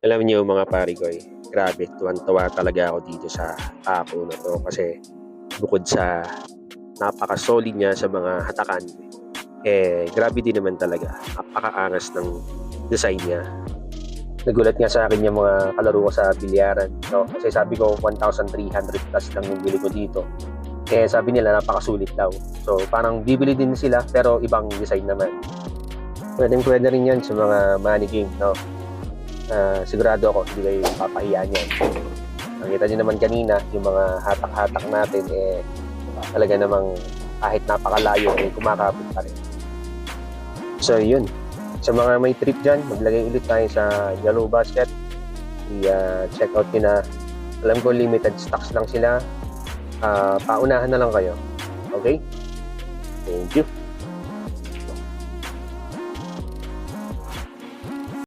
Alam niyo mga pare ko grabe tuwang-tuwa talaga ako dito sa tapo na 'to kasi bukod sa napaka-solid niya sa mga hatakan, grabe din naman talaga, napakaangas ng design niya. Nagulat nga sa akin yung mga kalaro ko sa bilyaran 'no, kasi sabi ko 1,300 plus lang yung bili ko dito. Sabi nila napakasulit daw. So parang bibili din sila pero ibang design naman. Puwedeng-puwede rin 'yan sa mga money game 'no. Sigurado ako hindi kayo mapapahiya niyan. Nakita niyo naman kanina yung mga hatak-hatak natin talaga namang kahit napakalayo kumakapit pa rin. So yun, sa mga may trip dyan, maglagay ulit tayo sa Yellow Basket. I-check out nyo na. Alam ko limited stocks lang sila. Paunahan na lang kayo. Okay? Thank you.